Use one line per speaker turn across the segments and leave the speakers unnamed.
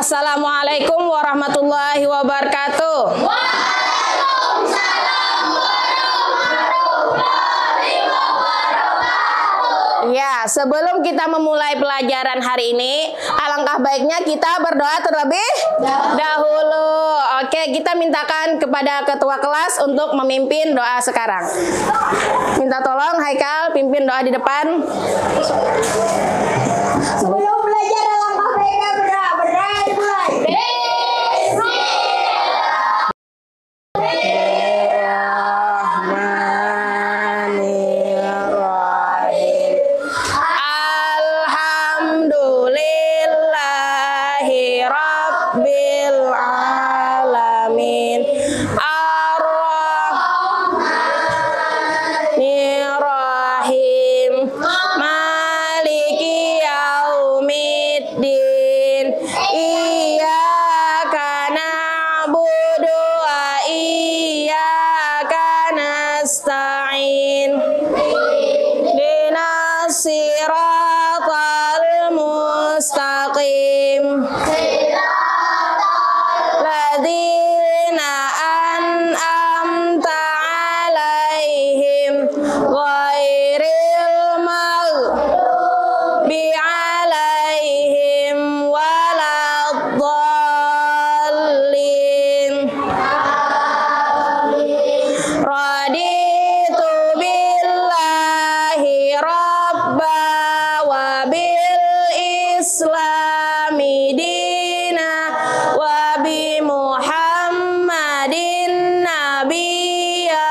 Assalamualaikum warahmatullahi wabarakatuh.
Waalaikumsalam warahmatullahi wabarakatuh.
Ya, sebelum kita memulai pelajaran hari ini, alangkah baiknya kita berdoa terlebih dahulu. Oke, kita mintakan kepada ketua kelas untuk memimpin doa sekarang. Minta tolong Haikal pimpin doa di depan.
Sebelum belajar alangkah baiknya berdoa dimulai.
Bismillahirrahmanirrahim. Alhamdulillahi rabbil alamin. Ar-Rahmanirrahim. Maliki yaumiddin. Iyyaka na'budu wa iyyaka nasta'in. Ihdinas siratal mustaqim. Ladzina an'amta 'alaihim ghairil maghdubi 'alaihim waladdallin. Raditu billahi rabba wa bil islami dina wa bi Muhammadin nabiyya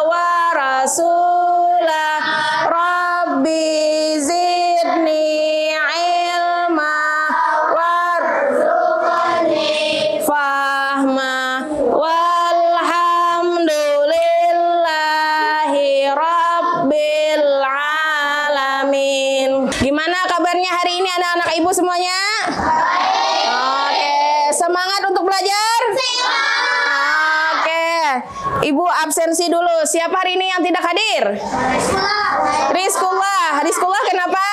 wa rasulah. Rabbi zidni ilma warzuqni fahma. Walhamdulillahi rabbil alamin. Gimana kabarnya hari ini anak-anak ibu semuanya? Oke, semangat untuk belajar? Oke, ibu absensi dulu. Siapa hari ini yang tidak hadir? Rizkullah. Rizkullah kenapa?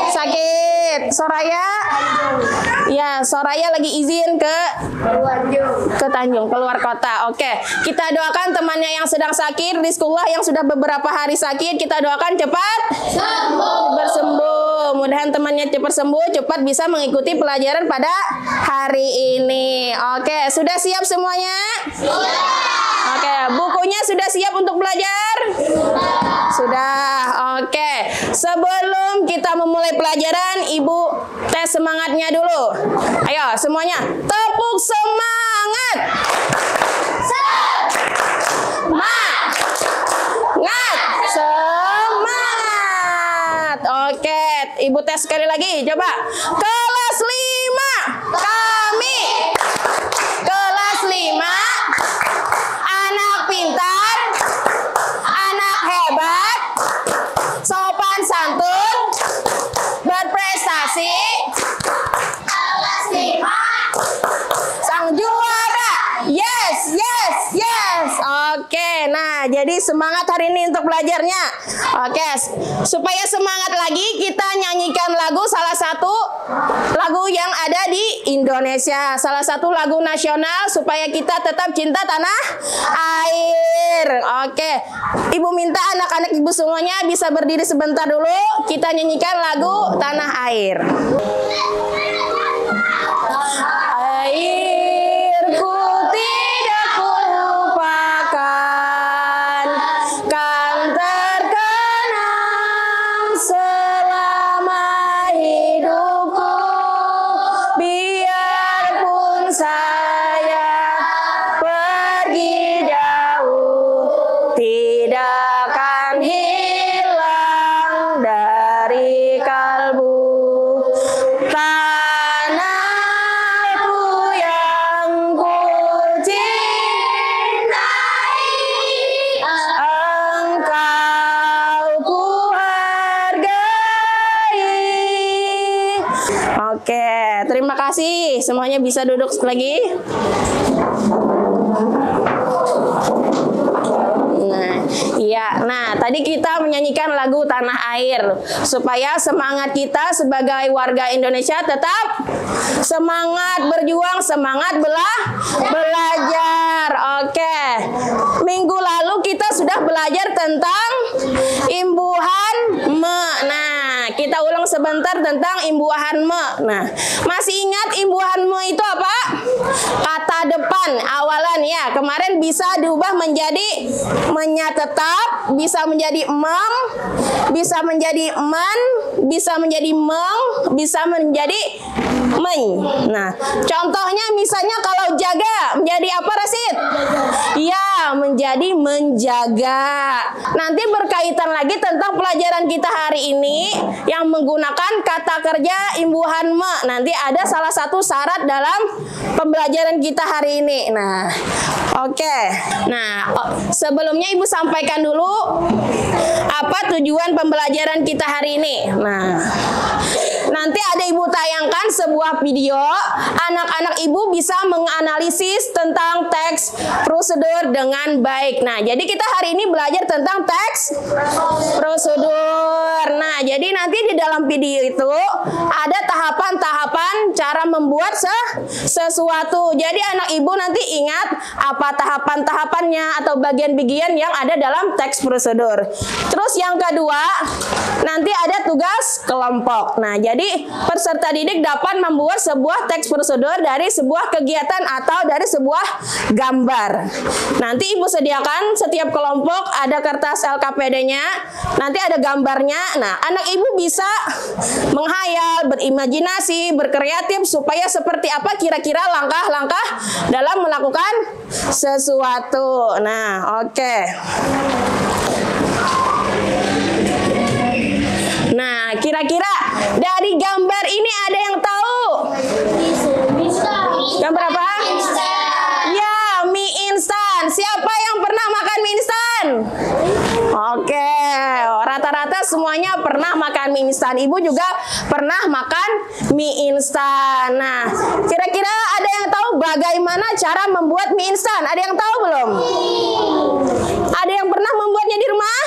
Sakit. Soraya? Ya, Soraya lagi izin ke Tanjung, keluar kota. Oke, kita doakan temannya yang sedang sakit, Rizkullah yang sudah beberapa hari sakit, kita doakan cepat bersembuh. Mudahan temannya cepat sembuh, cepat bisa mengikuti pelajaran pada hari ini. Oke, sudah siap semuanya? Oke, bukunya sudah siap untuk belajar? Sudah. Oke, sebelum kita memulai pelajaran, Ibu tes semangatnya dulu. Ayo semuanya, tepuk semangat. Semangat. Oke, Ibu tes sekali lagi. Coba. Kelas 5. Kami. Kelas 5. Anak pintar. Anak hebat. Sopan santun. Berprestasi. Kelas 5. Sang juara. Yes, yes, yes. Oke, nah jadi semangat hari ini untuk belajarnya. Oke, supaya semangat lagi kita nyanyikan lagu, salah satu lagu yang ada di Indonesia, salah satu lagu nasional supaya kita tetap cinta tanah air. Oke, Ibu minta anak-anak ibu semuanya bisa berdiri sebentar dulu. Kita nyanyikan lagu Tanah Air. Airku tidak kulupakan, kan terkenang selama hidupku. Biarpun saya pergi jauh, tidak akan hilang dari kalbu. Tanahku yang ku cintai, engkau ku hargai. Oke, terima kasih. Semuanya bisa duduk lagi. Nah, iya. Nah, tadi kita menyanyikan lagu Tanah Air supaya semangat kita sebagai warga Indonesia tetap semangat berjuang, semangat belajar. Oke. Minggu lalu kita sudah belajar tentang imbuhan me. Nah, kita ulang sebentar tentang imbuhan me. Nah, masih ingat imbuhan me itu apa? Kata depan awalan ya. Kemarin bisa diubah menjadi menya tetap, bisa menjadi mem, bisa menjadi men, bisa menjadi meng, bisa menjadi men. Nah, contohnya misalnya kalau jaga menjadi apa, Rasid? Ya, menjadi menjaga. Nanti berkaitan lagi tentang pelajaran kita hari ini yang menggunakan kata kerja imbuhan me. Nanti ada salah satu syarat dalam pembelajaran kita hari ini. Nah, oke. Nah, sebelumnya Ibu sampaikan dulu apa tujuan pembelajaran kita hari ini. Nah, nanti ada Ibu tayangkan sebuah video, anak-anak Ibu bisa menganalisis tentang teks prosedur dengan baik. Nah, jadi kita hari ini belajar tentang teks prosedur. Nah, jadi nanti di dalam video itu ada tahapan-tahapan cara membuat sesuatu. Jadi anak Ibu nanti ingat apa tahapan-tahapannya atau bagian-bagian yang ada dalam teks prosedur. Terus yang kedua, nanti ada tugas kelompok. Nah, jadi peserta didik dapat membuat sebuah teks prosedur dari sebuah kegiatan atau dari sebuah gambar. Nanti Ibu sediakan setiap kelompok ada kertas LKPD-nya, nanti ada gambarnya. Nah, anak Ibu bisa menghayal, berimajinasi, berkreatif supaya seperti apa kira-kira langkah-langkah dalam melakukan sesuatu. Nah, oke. Nah, kira-kira dari gambar ini ada yang tahu? Gambar apa? Ya, mie instan. Siapa yang pernah makan mie instan? Oke, rata-rata semuanya pernah makan mie instan. Ibu juga pernah makan mie instan. Nah, kira-kira ada yang tahu bagaimana cara membuat mie instan? Ada yang tahu belum? Ada yang pernah membuatnya di rumah?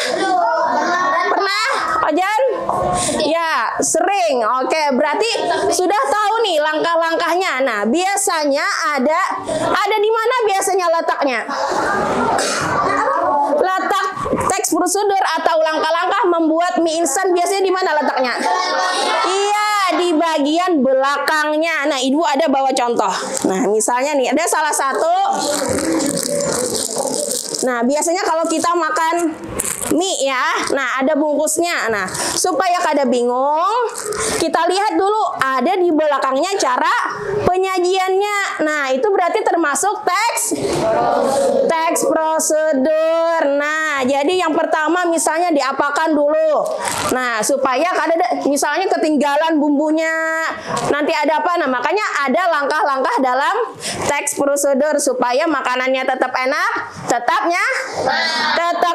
Pernah? Ojan? Ya, sering. Oke, berarti sudah tahu nih langkah-langkahnya. Nah, biasanya ada di mana biasanya letaknya? Letak teks prosedur atau langkah-langkah membuat mie instan biasanya di mana letaknya? Iya, di bagian belakangnya. Nah, Ibu ada bawa contoh. Nah, misalnya nih, ada salah satu. Nah, biasanya kalau kita makan mie ya, nah ada bungkusnya. Nah, supaya kada bingung, kita lihat dulu ada di belakangnya cara penyajiannya. Nah, itu berarti termasuk teks prosedur. Nah, jadi yang pertama misalnya diapakan dulu. Nah, supaya kada misalnya ketinggalan bumbunya. Nanti ada apa? Nah, makanya ada langkah-langkah dalam teks prosedur supaya makanannya tetap enak, tetap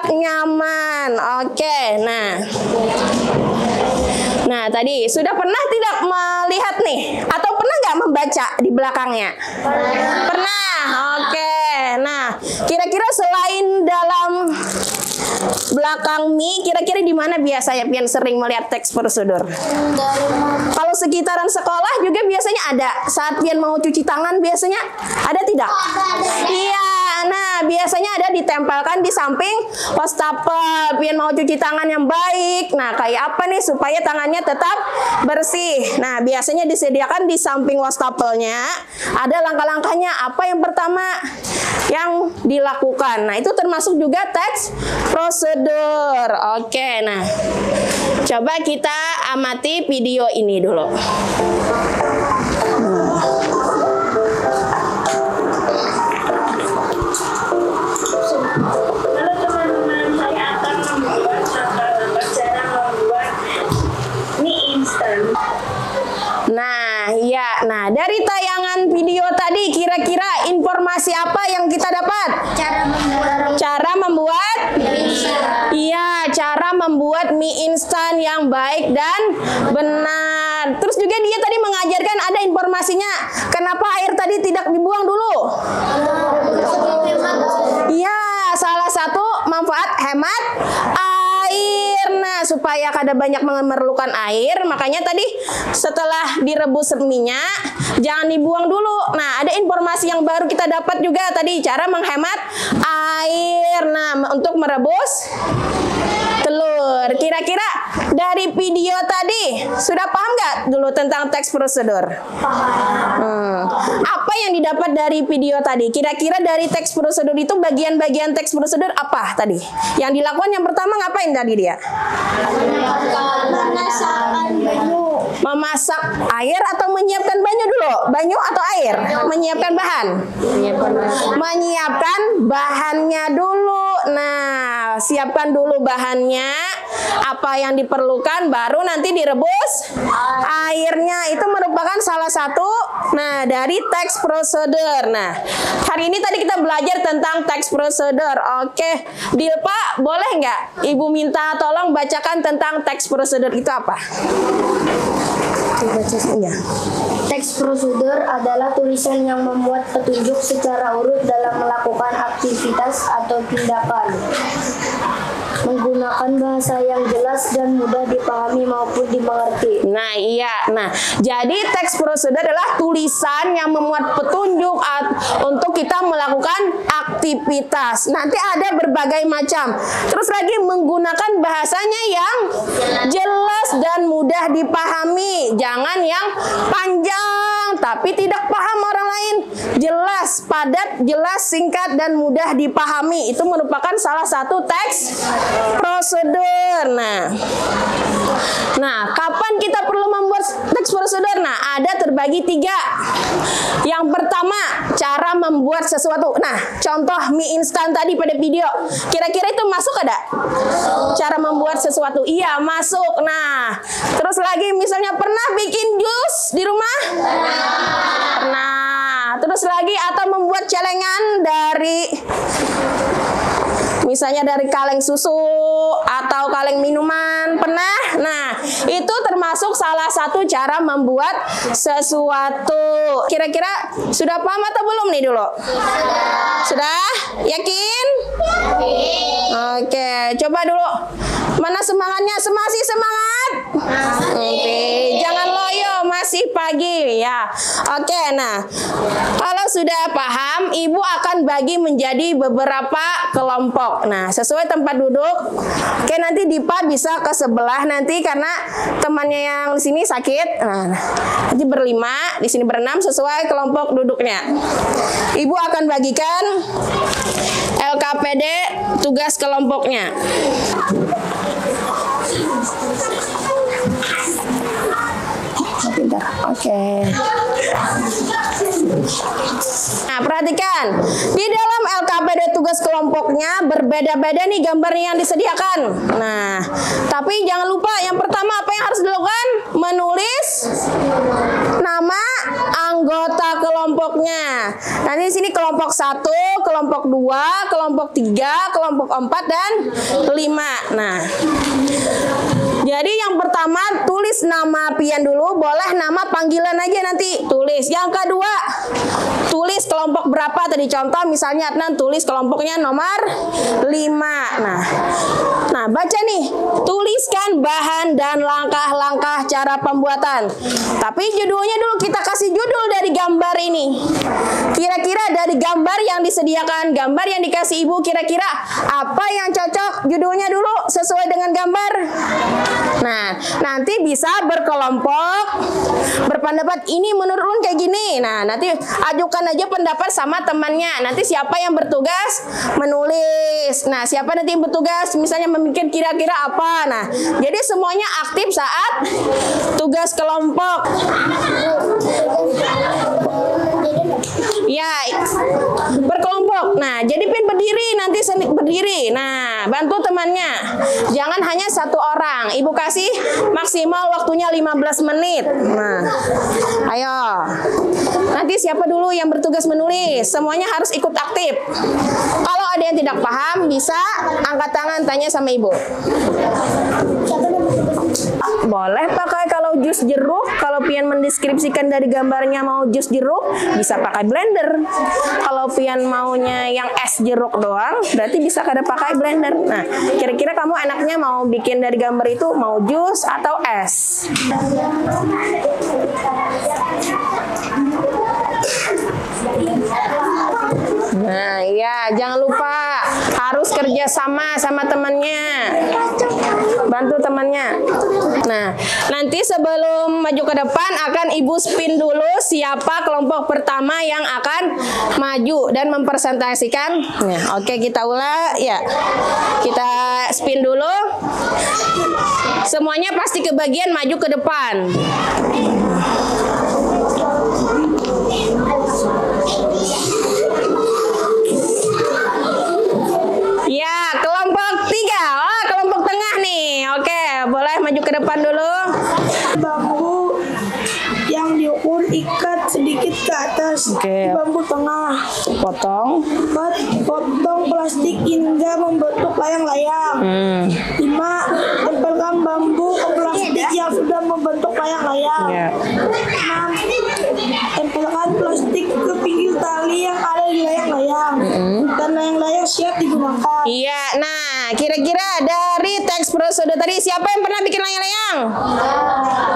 nyaman. Oke, nah tadi sudah pernah tidak melihat nih atau pernah nggak membaca di belakangnya? Pernah. Oke, nah kira-kira selain dalam belakang mie, kira-kira di mana biasanya Pian sering melihat teks prosedur? Kalau sekitaran sekolah juga biasanya ada. Saat Pian mau cuci tangan biasanya ada tidak? Iya. Nah, biasanya ada ditempelkan di samping wastafel. Pian mau cuci tangan yang baik. Nah, kayak apa nih supaya tangannya tetap bersih? Nah, biasanya disediakan di samping wastafelnya ada langkah-langkahnya. Apa yang pertama yang dilakukan? Nah, itu termasuk juga teks prosedur. Oke, nah coba kita amati video ini dulu. Nah, ya. Nah, dari tayangan video tadi kira-kira informasi apa yang kita dapat? Cara membuat iya, cara membuat mie instan yang baik dan benar. Terus juga dia tadi mengajarkan ada informasinya. Kenapa air tadi tidak dibuang dulu? Iya, salah satu manfaat ada banyak memerlukan air, makanya tadi setelah direbus minyak jangan dibuang dulu. Nah, ada informasi yang baru kita dapat juga tadi, cara menghemat air. Nah, untuk merebus telur. Kira-kira dari video tadi sudah paham nggak dulu tentang teks prosedur? Apa yang didapat dari video tadi? Kira-kira dari teks prosedur itu bagian-bagian teks prosedur apa tadi? Yang dilakukan yang pertama ngapain tadi dia? Memasak air atau menyiapkan banyu dulu? Banyu atau air? Menyiapkan bahan? Menyiapkan bahannya dulu. Nah, siapkan dulu bahannya, apa yang diperlukan, baru nanti direbus airnya. Itu merupakan salah satu dari teks prosedur. Nah, hari ini tadi kita belajar tentang teks prosedur. Oke, Dilpa, boleh nggak Ibu minta tolong bacakan tentang teks prosedur itu apa? Ya.
Teks prosedur adalah tulisan yang memuat petunjuk secara urut dalam melakukan aktivitas atau tindakan, menggunakan bahasa yang jelas dan mudah dipahami maupun dimengerti.
Nah, iya. Nah, jadi teks prosedur adalah tulisan yang memuat petunjuk untuk kita melakukan aktivitas. Nanti ada berbagai macam. Terus lagi menggunakan bahasanya yang jelas dan mudah dipahami. Jangan yang panjang tapi tidak paham orang lain. Jelas, padat, jelas, singkat, dan mudah dipahami. Itu merupakan salah satu teks prosedur. Nah, kapan kita perlu membuat teks prosedur? Nah, ada terbagi 3. Yang pertama, cara membuat sesuatu. Nah, contoh mie instan tadi pada video. Kira-kira itu masuk ada? Cara membuat sesuatu. Iya, masuk. Nah, terus lagi misalnya pernah bikin jus di rumah? Pernah. Terus lagi atau membuat celengan dari misalnya dari kaleng susu atau kaleng minuman, pernah? Nah, itu termasuk salah satu cara membuat sesuatu. Kira-kira sudah paham atau belum nih dulu? Sudah? Yakin? Oke, coba dulu. Mana semangatnya? Masih semangat? Oke, jangan loyo, masih pagi ya. Oke, nah, kalau sudah paham, Ibu akan bagi menjadi beberapa kelompok. Nah, sesuai tempat duduk. Oke, nanti Dipa bisa ke sebelah nanti karena temannya yang di sini sakit. Nah, nanti berlima, di sini berenam sesuai kelompok duduknya. Ibu akan bagikan LKPD tugas kelompoknya. Oke. Nah, perhatikan. Di dalam LKPD tugas kelompoknya berbeda-beda nih gambarnya yang disediakan. Nah, tapi jangan lupa yang pertama apa yang harus dilakukan? Menulis nama anggota kelompoknya. Nanti di sini kelompok 1, kelompok 2, kelompok 3, kelompok 4 dan 5. Nah, jadi yang pertama tulis nama pian dulu, boleh nama panggilan aja nanti tulis. Yang kedua, tulis kelompok berapa tadi, contoh misalnya Adnan tulis kelompoknya nomor 5. Nah, baca nih, tuliskan bahan dan langkah-langkah cara pembuatan. Tapi judulnya dulu kita kasih judul dari gambar ini. Kira-kira dari gambar yang disediakan, gambar yang dikasih Ibu, kira-kira apa yang cocok judulnya dulu sesuai dengan gambar? Nah, nanti bisa berkelompok, berpendapat ini menurut Lun kayak gini. Nah, nanti ajukan aja pendapat sama temannya. Nanti siapa yang bertugas menulis. Nah, siapa nanti yang bertugas misalnya memikir kira-kira apa. Nah, jadi semuanya aktif saat tugas kelompok. Ya, berkelompok. Nah, jadi pin berdiri, nanti berdiri. Nah, bantu temannya. Jangan hanya satu orang. Ibu kasih maksimal waktunya 15 menit. Nah, ayo. Nanti siapa dulu yang bertugas menulis? Semuanya harus ikut aktif. Kalau ada yang tidak paham, bisa angkat tangan tanya sama Ibu. Boleh pakai kalau jus jeruk, kalau pian mendeskripsikan dari gambarnya mau jus jeruk, bisa pakai blender. Kalau pian maunya yang es jeruk doang, berarti bisa kada pakai blender. Nah, kira-kira kamu enaknya mau bikin dari gambar itu mau jus atau es? Nah, iya, jangan lupa harus kerja sama temannya. Bantu temannya. Nah, nanti sebelum maju ke depan akan Ibu spin dulu siapa kelompok pertama yang akan maju dan mempresentasikan. Nah, oke, kita ulang ya. Kita spin dulu. Semuanya pasti kebagian maju ke depan. Ya, kelompok 3. Oh, kelompok tengah nih. Oke, boleh maju ke depan dulu.
Bambu yang diukur ikat sedikit ke atas.
Oke.
Bambu tengah.
Potong.
Potong plastik hingga membentuk layang-layang. 5. Tempelkan bambu ke plastik yang sudah membentuk layang-layang.
Ya.
6. Tempelkan plastik ke pinggir tali yang ada di layang-layang. Dan layang-layang siap digunakan.
Iya, nah kira-kira dari teks prosedur tadi siapa yang pernah bikin layang-layang?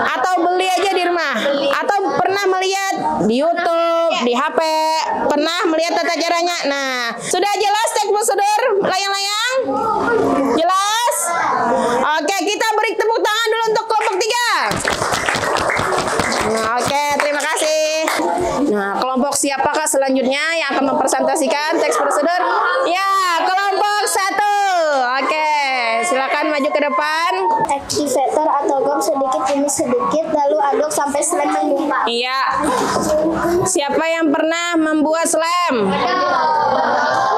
Atau beli aja di rumah? Atau pernah melihat di YouTube, di HP? Pernah melihat tata caranya? Nah, sudah jelas teks prosedur layang-layang? Jelas? Oke, kita beri tepuk tangan dulu untuk kelompok 3. Nah, oke, terima kasih. Nah, kelompok siapakah selanjutnya yang akan mempresentasikan teks prosedur? Ya, kelompok 1. Oke, silakan maju ke depan.
Activator atau gom sedikit demi sedikit lalu aduk sampai slime menyumbat.
Iya. Siapa yang pernah membuat slime?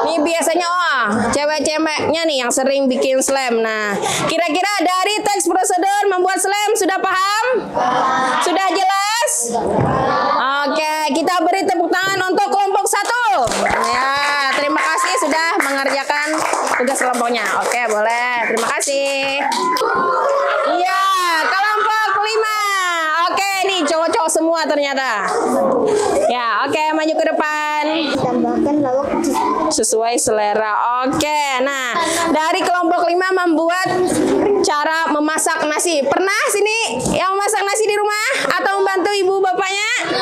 Ini biasanya cewek-ceweknya nih yang sering bikin slime. Nah, kira-kira dari teks prosedur membuat slime sudah paham? Sudah jelas? Oke, kita beri tepuk tangan untuk kelompok 1. Ya, terima kasih sudah mengerjakan tugas kelompoknya. Oke, boleh. Terima kasih. Iya, kelompok 5. Oke, nih cowok-cowok semua ternyata. Ya, oke, maju ke depan.
Tambahkan lawak
Sesuai selera. Oke, nah dari kelompok 5 membuat cara memasak nasi. Pernah sini yang memasak nasi di rumah atau membantu ibu bapaknya?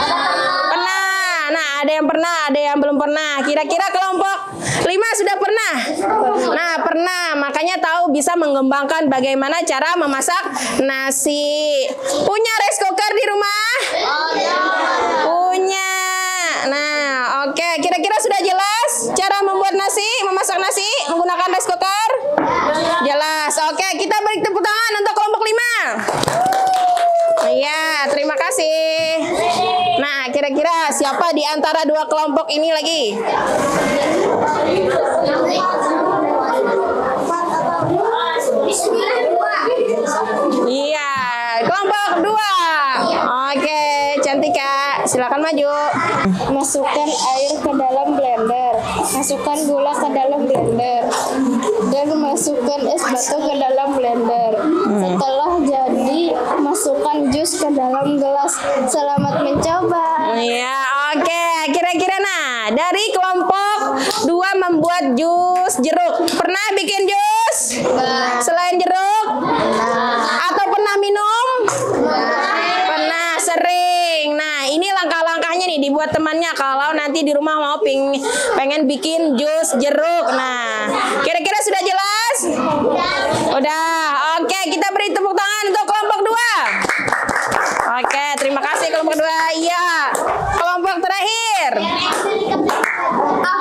Pernah. Nah, ada yang pernah, ada yang belum pernah. Kira-kira kelompok 5 sudah pernah? Nah, pernah. Makanya tahu bisa mengembangkan bagaimana cara memasak nasi. Punya rice cooker di rumah? Punya. Nah, oke. Kira-kira sudah jelas cara membuat nasi, memasak nasi menggunakan rice cooker? Jelas. Oke, kita beri tepuk tangan untuk kelompok 5. Iya, terima kasih. Nah, kira-kira siapa di antara dua kelompok ini lagi? Iya, kelompok 2. Oke, Cantika, silakan maju.
Masukkan air ke dalam blender, masukkan gula ke dalam blender, dan masukkan es batu ke dalam blender. Setelah jadi, masukkan jus ke dalam gelas. Selamat mencoba.
Iya, oke. Kira-kira nah, dari kelompok 2 membuat jus jeruk. Pernah bikin jus? Selain jeruk? Atau pernah minum? Pernah, sering. Nah, ini langkah-langkahnya nih dibuat temannya kalau nanti di rumah mau pengen bikin jus jeruk. Nah, kira-kira sudah jelas? Udah. Oke, kita beri tepuk tangan untuk kelompok 2. Oke, terima kasih kelompok 2. Iya. Kelompok terakhir.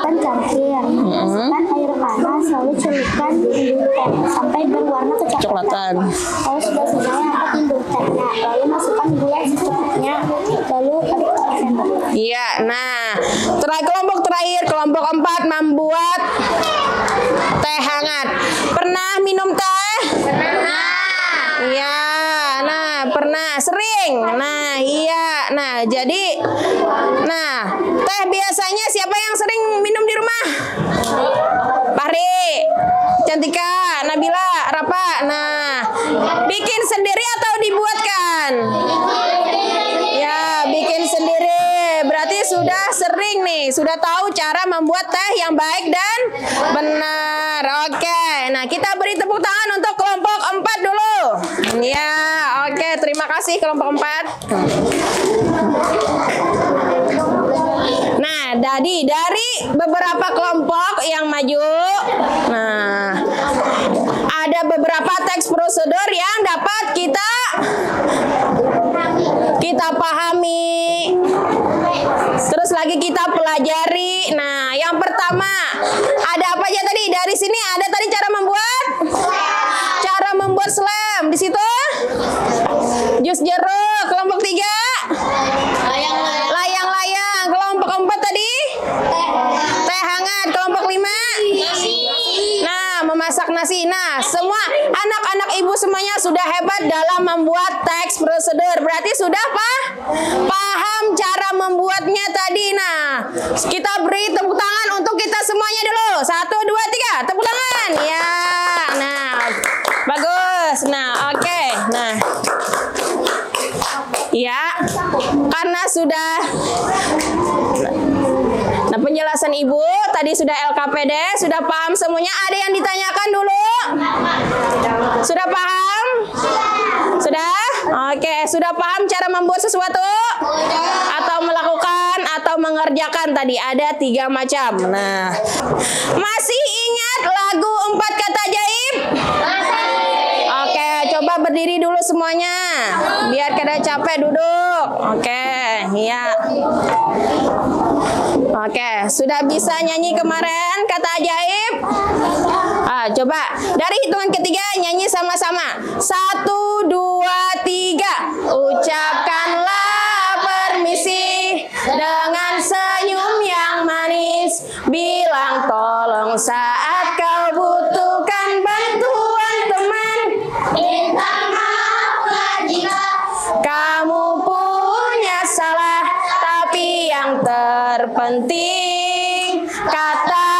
Dan cangkir, masukkan air panas, lalu celupkan induk teh sampai berwarna kecoklatan. Kalau sudah selesai, angkat induk tehnya, lalu masukkan gula secukupnya, lalu aduk pakai sendok.
Iya, nah, kelompok terakhir, kelompok 4 membuat teh hangat. Pernah minum teh? Pernah. Iya, nah, pernah, sering. Nah, iya, nah, jadi, nah, teh biasanya siapa yang sering minum di rumah? Pahri, Cantika, Nabila, Rafa. Nah, bikin sendiri atau dibuatkan? Ya, bikin sendiri. Berarti sudah sering nih, sudah tahu cara membuat teh yang baik dan benar. Oke, nah kita beri tepuk tangan untuk kelompok 4 dulu. Ya, oke, terima kasih kelompok 4. Nah, dari beberapa kelompok yang maju, nah, ada beberapa teks prosedur yang dapat kita pahami. Terus lagi kita pelajari. Nah, yang pertama, ada apa aja tadi? Dari sini ada tadi cara membuat slam. Di situ jus jeruk. Kelompok 3 layang-layang. Kelompok 4 tadi teh hangat. Kelompok 5 nah, memasak nasi. Nah, semua anak-anak ibu semuanya sudah hebat dalam membuat teks prosedur. Berarti sudah paham cara membuatnya tadi. Nah, kita beri tepuk tangan untuk kita semuanya dulu. 1, 2, 3, tepuk tangan. Ya, nah, bagus. Nah, oke. Nah, ya, karena sudah. Nah, penjelasan ibu tadi sudah LKPD, sudah paham semuanya. Ada yang ditanyakan dulu? Sudah paham? Sudah? Oke, sudah paham cara membuat sesuatu? Atau melakukan atau mengerjakan tadi ada 3 macam. Nah, masih ingat lagu 4 kata ajaib? Oke, coba berdiri dulu semuanya. Biar kada capek duduk. Oke, ya. Oke, sudah bisa nyanyi kemarin kata ajaib? Coba dari hitungan ketiga nyanyi sama-sama. 1, 2, 3. Ucapkanlah permisi dengan senyum yang manis. Bilang tolong saat kau butuhkan bantuan teman. Minta maaflah jika kamu punya salah. Tapi yang terpenting kata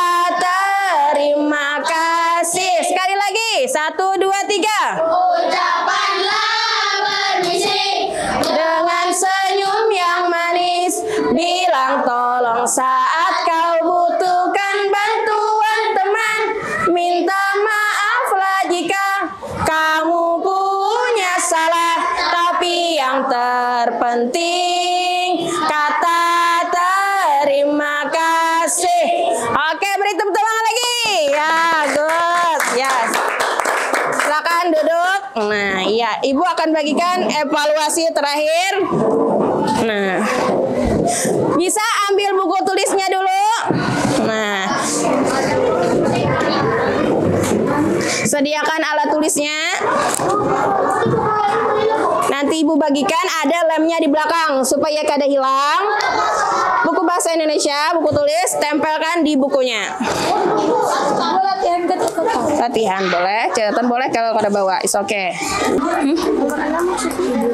terima kasih. Sekali lagi, 1, 2, 3.
Ucapkanlah permisi
Dengan senyum yang manis. Bilang tolong saat kau butuhkan bantuan teman. Minta maaflah jika kamu punya salah. Tapi yang terpenting kata terima kasih. Oke, beri tepuk tangan lagi. Ya, good. Yes. Silakan duduk. Nah, iya, ibu akan bagikan evaluasi terakhir. Nah, bisa ambil buku tulisnya dulu. Nah, sediakan alat tulisnya. Nanti ibu bagikan, ada lemnya di belakang supaya kada hilang. Buku bahasa Indonesia, buku tulis, tempelkan di bukunya. Latihan boleh, catatan boleh kalau kada bawa, is okay.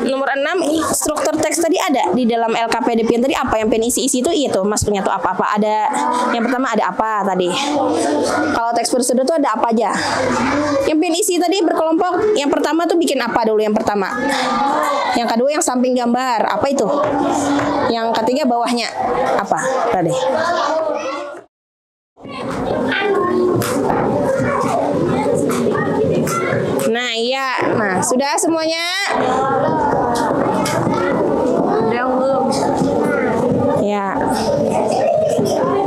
Nomor 6, struktur teks tadi ada di dalam LKPD yang tadi apa yang pengen isi-isi itu masuknya tuh apa-apa. Ada yang pertama ada apa tadi? Kalau teks prosedur tuh ada apa aja? Yang pengen isi tadi berkelompok. Yang pertama tuh bikin apa dulu yang pertama? Yang kedua yang samping gambar, apa itu? Yang ketiga bawahnya apa tadi? Nah, iya. Nah, sudah semuanya? Udah belum? Ya.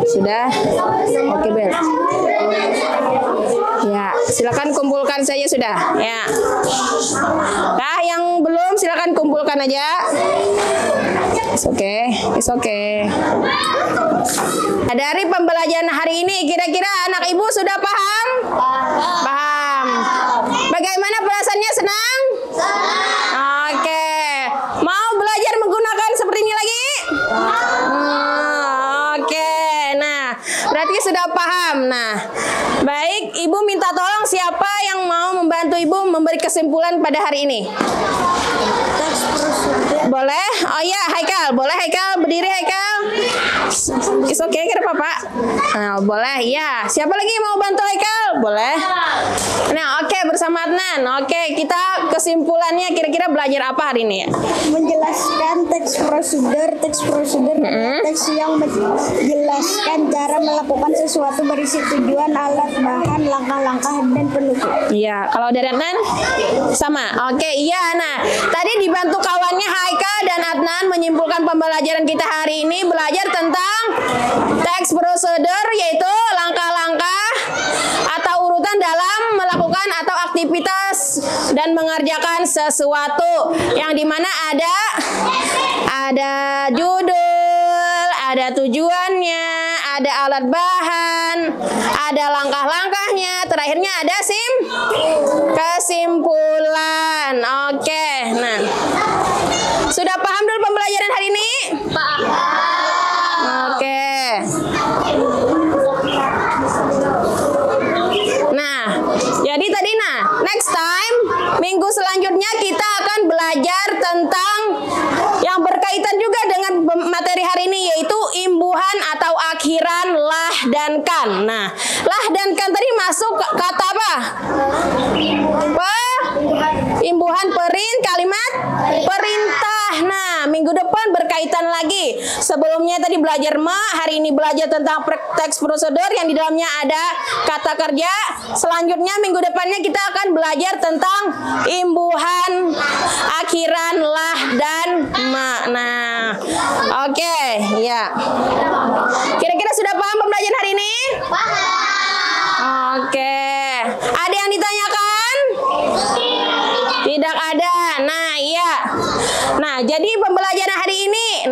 Sudah? Oke, Bel. Ya, silakan kumpulkan saja sudah. Ya. Nah, yang belum silakan kumpulkan aja. It's okay. It's okay. Nah, dari pembelajaran hari ini kira-kira anak ibu sudah paham? Paham. Bagaimana perasaannya? Senang? Oke. Mau belajar menggunakan seperti ini lagi? Oke. Nah, berarti sudah paham. Nah, baik, ibu minta tolong siapa yang mau membantu ibu memberi kesimpulan pada hari ini? Boleh? Oh iya, Haikal. Boleh Haikal? Berdiri Haikal. It's okay, kira Papa. Nah, boleh. Ya. Siapa lagi mau bantu Haikal? Boleh. Nah, oke, bersama Adnan. Oke, kita kesimpulannya kira-kira belajar apa hari ini?
Menjelaskan teks prosedur teks yang menjelaskan cara melakukan sesuatu berisi tujuan, alat, bahan, langkah-langkah, dan penutup.
Iya, kalau dari Adnan sama. Oke, iya. Nah, tadi dibantu kawannya Haikal dan Adnan menyimpulkan pembelajaran kita hari ini, belajar tentang teks prosedur, yaitu langkah-langkah atau urutan dalam melakukan atau aktivitas dan mengerjakan sesuatu, yang dimana ada judul, ada tujuannya, ada alat bahan, ada langkah-langkahnya, terakhirnya ada kesimpulan. Oke, nah, sudah paham dulu pembelajaran hari ini? Oke. Nah, jadi tadi next time minggu selanjutnya kita akan belajar tentang yang berkaitan juga dengan materi hari ini, yaitu imbuhan atau akhiran lah dan kan. Nah, lah dan kan tadi masuk kata apa? Imbuhan kalimat perintah. Nah, minggu depan berkaitan lagi. Sebelumnya tadi belajar hari ini belajar tentang teks prosedur yang di dalamnya ada kata kerja. Selanjutnya minggu depannya kita akan belajar tentang imbuhan, akhiran lah dan ma. Nah, oke, ya. Kira-kira sudah paham pembelajaran hari ini? Oke. Ada yang ditanyakan? Tidak ada. Nah, iya. Nah, jadi pembelajaran hari ini,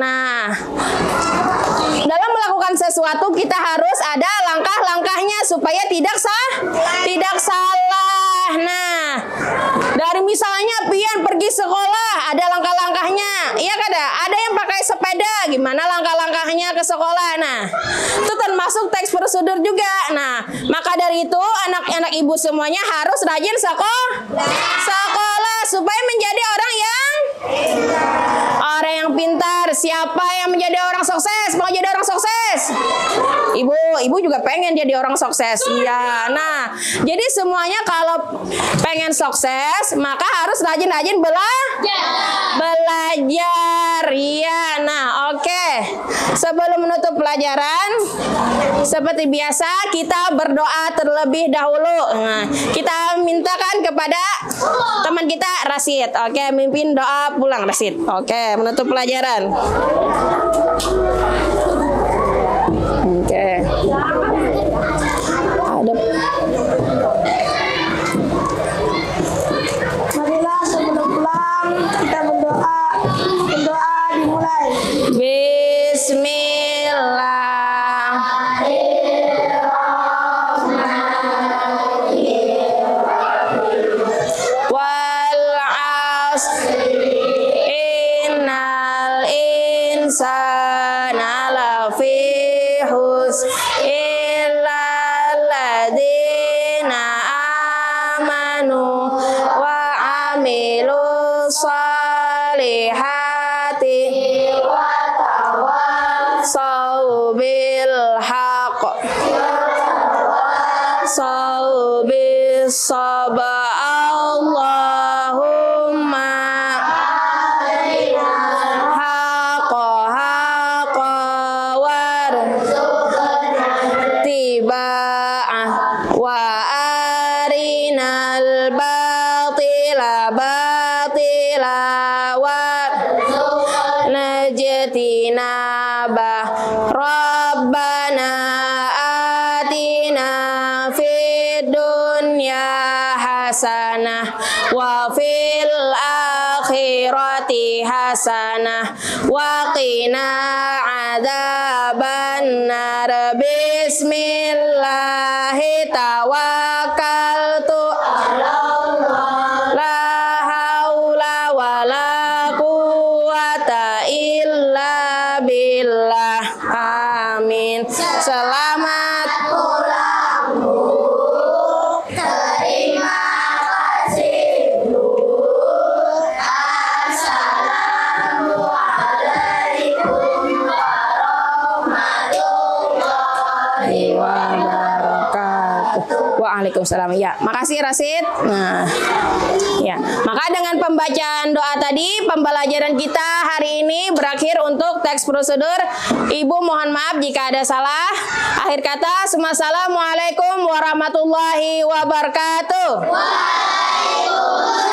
dalam melakukan sesuatu kita harus ada langkah-langkahnya supaya tidak salah. Nah, dari misalnya pian pergi sekolah, ada langkah-langkahnya. Iya kan? Ada yang pakai sepeda, gimana langkah-langkahnya ke sekolah. Nah, itu termasuk teks prosedur juga. Nah, maka dari itu anak-anak ibu semuanya harus rajin sekolah supaya menjadi orang yang pintar. Siapa yang menjadi orang sukses? Mau jadi orang sukses? Ibu juga pengen jadi orang sukses. Iya. Nah, jadi semuanya kalau pengen sukses, maka harus rajin-rajin belajar. Iya. Nah, oke. Sebelum menutup pelajaran, seperti biasa kita berdoa terlebih dahulu. Nah, kita mintakan kepada teman kita Rasid. Oke, mimpin doa pulang Rasid. Oke, menutup pelajaran. Oke.
Marilah sebelum pulang kita berdoa. Berdoa dimulai.
Bismillah. Wal 'asri innal insana lafi khusr illa alladzina amanu wa 'amilus shalihati wa tawassaw bil haqq tawassaw bis sabr. Allahumma haqqa warzuqna tiba'ah wa arinal batila warzuqna najtinabah. Rabbana atina fid dunya hasanah wa fil akhirati hasanah wa qina adzabannar. Bismillahi tawakkaltu la haula wala quwata illa billah. Amin. Selamat pulang, Bu. Terima kasih, Bu. Assalamualaikum. Waalaikumsalam. Ya, makasih Rasid. Nah, ya. Maka dengan pembacaan doa tadi, pembelajaran kita hari ini berakhir untuk teks prosedur. Ibu mohon maaf jika ada salah. Akhir kata, Assalamualaikum warahmatullahi wabarakatuh. Waalaikumsalam.